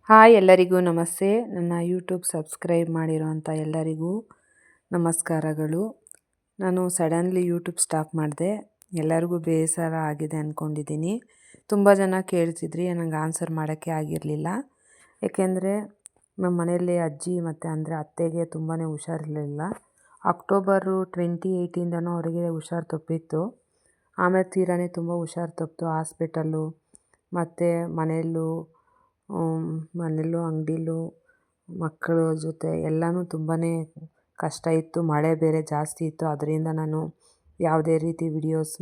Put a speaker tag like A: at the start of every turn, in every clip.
A: Hi ಎಲ್ಲರಿಗೂ ನಮಸ್ತೆ. ನನ್ನ ಯೂಟ್ಯೂಬ್ ಸಬ್ಸ್ಕ್ರೈಬ್ ಮಾಡಿರೋಂಥ ಎಲ್ಲರಿಗೂ ನಮಸ್ಕಾರಗಳು. ನಾನು ಸಡನ್ಲಿ ಯೂಟ್ಯೂಬ್ ಸ್ಟಾಪ್ ಮಾಡಿದೆ. ಎಲ್ಲರಿಗೂ ಬೇಸರ ಆಗಿದೆ ಅಂದ್ಕೊಂಡಿದ್ದೀನಿ. ತುಂಬ ಜನ ಕೇಳ್ತಿದ್ರಿ, ನನಗೆ ಆನ್ಸರ್ ಮಾಡೋಕ್ಕೆ ಆಗಿರಲಿಲ್ಲ. ಏಕೆಂದರೆ ನಮ್ಮ ಮನೆಯಲ್ಲಿ ಅಜ್ಜಿ ಮತ್ತು ಅಂದರೆ ಅತ್ತೆಗೆ ತುಂಬಾ ಹುಷಾರಿರಲಿಲ್ಲ. ಅಕ್ಟೋಬರು 28ಇಂದನೂ ಅವರಿಗೆ ಹುಷಾರು ತಪ್ಪಿತ್ತು. ಆಮೇಲೆ ತೀರಾನೇ ತುಂಬ ಹುಷಾರು ತಪ್ಪಿತು. ಹಾಸ್ಪಿಟಲ್ಲು ಮತ್ತು ಮನೆಯಲ್ಲೂ ಅಂಗಡಿಲೂ ಮಕ್ಕಳ ಜೊತೆ ಎಲ್ಲನೂ ತುಂಬಾ ಕಷ್ಟ ಇತ್ತು. ಮಳೆ ಬೇರೆ ಜಾಸ್ತಿ ಇತ್ತು. ಅದರಿಂದ ನಾನು ಯಾವುದೇ ರೀತಿ ವಿಡಿಯೋಸ್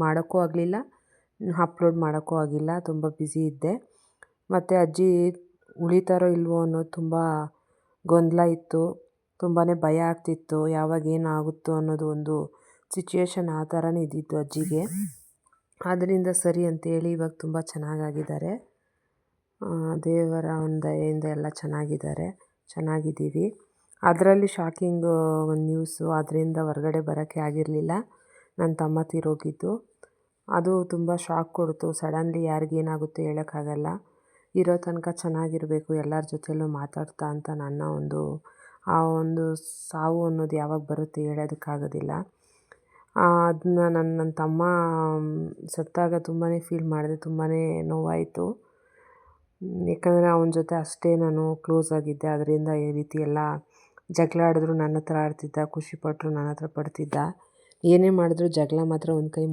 A: ಮಾಡೋಕ್ಕೂ ಆಗಲಿಲ್ಲ, ಅಪ್ಲೋಡ್ ಮಾಡೋಕ್ಕೂ ಆಗಿಲ್ಲ. ತುಂಬ ಬ್ಯುಸಿ ಇದ್ದೆ. ಮತ್ತು ಅಜ್ಜಿ ಉಳಿತಾರೋ ಇಲ್ವೋ ಅನ್ನೋದು ತುಂಬ ಗೊಂದಲ ಇತ್ತು. ತುಂಬಾ ಭಯ ಆಗ್ತಿತ್ತು. ಯಾವಾಗ ಏನಾಗುತ್ತೋ ಅನ್ನೋದು ಒಂದು ಸಿಚುವೇಶನ್ ಆ ಥರನೇ ಇದ್ದಿತ್ತು ಅಜ್ಜಿಗೆ. ಆದ್ದರಿಂದ ಸರಿ ಅಂತೇಳಿ ಇವಾಗ ತುಂಬ ಚೆನ್ನಾಗಿದ್ದಾರೆ. ದೇವರ ಒಂದು ದಯೆಯಿಂದ ಎಲ್ಲ ಚೆನ್ನಾಗಿದ್ದೀವಿ. ಅದರಲ್ಲಿ ಶಾಕಿಂಗು ಒಂದು ನ್ಯೂಸು, ಅದರಿಂದ ಹೊರಗಡೆ ಬರೋಕ್ಕೆ ಆಗಿರಲಿಲ್ಲ. ನನ್ನ ತಮ್ಮ ತೀರೋಗಿದ್ದು ಅದು ತುಂಬ ಶಾಕ್ ಕೊಡ್ತು. ಸಡನ್ಲಿ ಯಾರಿಗೇನಾಗುತ್ತೋ ಹೇಳೋಕ್ಕಾಗಲ್ಲ. ಇರೋ ತನಕ ಚೆನ್ನಾಗಿರಬೇಕು, ಎಲ್ಲರ ಜೊತೆಯಲ್ಲೂ ಮಾತಾಡ್ತಾ ಅಂತ ನನ್ನ ಆ ಒಂದು ಸಾವು ಅನ್ನೋದು ಯಾವಾಗ ಬರುತ್ತೆ ಹೇಳೋದಕ್ಕಾಗೋದಿಲ್ಲ. ಅದನ್ನ ನನ್ನ ತಮ್ಮ ಸತ್ತಾಗ ತುಂಬಾ ಫೀಲ್ ಮಾಡಿದೆ. ತುಂಬಾ ನೋವಾಯಿತು. ಯಾಕಂದರೆ ಅವನ ಜೊತೆ ಅಷ್ಟೇ ನಾನು ಕ್ಲೋಸ್ ಆಗಿದ್ದೆ. ಅದರಿಂದ ಈ ರೀತಿ ಎಲ್ಲ ಜಗಳ ಆಡಿದ್ರು ನನ್ನ ಹತ್ರ ಆಡ್ತಿದ್ದ, ಖುಷಿಪಟ್ಟರು ನನ್ನ ಹತ್ರ ಪಡ್ತಿದ್ದ. ಏನೇ ಮಾಡಿದ್ರು ಜಗಳ ಮಾತ್ರ ಒಂದು ಕೈ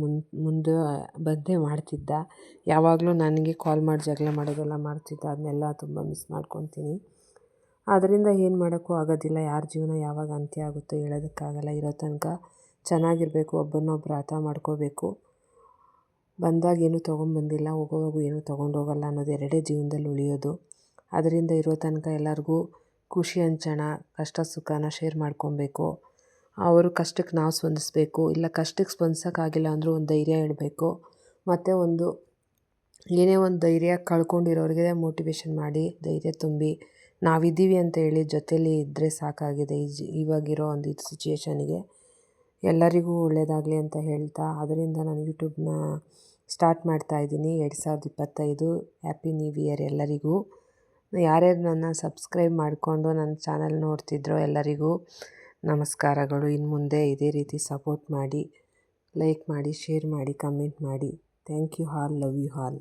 A: ಮುಂದೆ ಬಂದೇ ಮಾಡ್ತಿದ್ದ. ಯಾವಾಗಲೂ ನನಗೆ ಕಾಲ್ ಮಾಡಿ ಜಗಳ ಮಾಡೋದೆಲ್ಲ ಮಾಡ್ತಿದ್ದ. ಅದನ್ನೆಲ್ಲ ತುಂಬ ಮಿಸ್ ಮಾಡ್ಕೊತೀನಿ. ಅದರಿಂದ ಏನು ಮಾಡೋಕ್ಕೂ ಆಗೋದಿಲ್ಲ. ಯಾರ ಜೀವನ ಯಾವಾಗ ಅಂತ್ಯ ಆಗುತ್ತೋ ಹೇಳೋದಕ್ಕಾಗಲ್ಲ. ಇರೋ ತನಕ ಚೆನ್ನಾಗಿರಬೇಕು, ಒಬ್ಬರನ್ನೊಬ್ರು ಅರ್ಥ ಮಾಡ್ಕೋಬೇಕು. ಬಂದಾಗ ಏನೂ ತೊಗೊಂಬಂದಿಲ್ಲ, ಹೋಗೋವಾಗೂ ಏನೂ ತೊಗೊಂಡೋಗಲ್ಲ ಅನ್ನೋದು ಎರಡೇ ಜೀವನದಲ್ಲಿ ಉಳಿಯೋದು. ಅದರಿಂದ ಇರೋ ತನಕ ಎಲ್ಲರಿಗೂ ಖುಷಿ ಹಂಚೋಣ, ಕಷ್ಟ ಸುಖನ ಶೇರ್ ಮಾಡ್ಕೊಬೇಕು. ಅವರು ಕಷ್ಟಕ್ಕೆ ನಾವು ಸ್ಪಂದಿಸಬೇಕು. ಇಲ್ಲ ಕಷ್ಟಕ್ಕೆ ಸ್ಪಂದಿಸೋಕ್ಕಾಗಿಲ್ಲ ಅಂದರೂ ಒಂದು ಧೈರ್ಯ ಹೇಳಬೇಕು. ಮತ್ತು ಏನೇ ಒಂದು ಧೈರ್ಯ ಕಳ್ಕೊಂಡಿರೋರಿಗೆ ಮೋಟಿವೇಶನ್ ಮಾಡಿ, ಧೈರ್ಯ ತುಂಬಿ, ನಾವಿದ್ದೀವಿ ಅಂತ ಹೇಳಿ ಜೊತೇಲಿ ಇದ್ದರೆ ಸಾಕಾಗಿದೆ ಇವಾಗಿರೋ ಒಂದು ಸಿಚುವೇಶನಿಗೆ. ಎಲ್ಲರಿಗೂ ಒಳ್ಳೆಯದಾಗಲಿ ಅಂತ ಹೇಳ್ತಾ, ಅದರಿಂದ ನಾನು ಯೂಟ್ಯೂಬ್ನ ಸ್ಟಾರ್ಟ್ ಮಾಡ್ತಾಯಿದ್ದೀನಿ 2025. ಹ್ಯಾಪಿ ನ್ಯೂ ಇಯರ್ ಎಲ್ಲರಿಗೂ. ಯಾರ್ಯಾರು ನನ್ನ ಸಬ್ಸ್ಕ್ರೈಬ್ ಮಾಡಿಕೊಂಡು ನನ್ನ ಚಾನಲ್ ನೋಡ್ತಿದ್ರೋ ಎಲ್ಲರಿಗೂ ನಮಸ್ಕಾರಗಳು. ಇನ್ನು ಮುಂದೆ ಇದೇ ರೀತಿ ಸಪೋರ್ಟ್ ಮಾಡಿ, ಲೈಕ್ ಮಾಡಿ, ಶೇರ್ ಮಾಡಿ, ಕಮೆಂಟ್ ಮಾಡಿ. Thank you all. Love you all.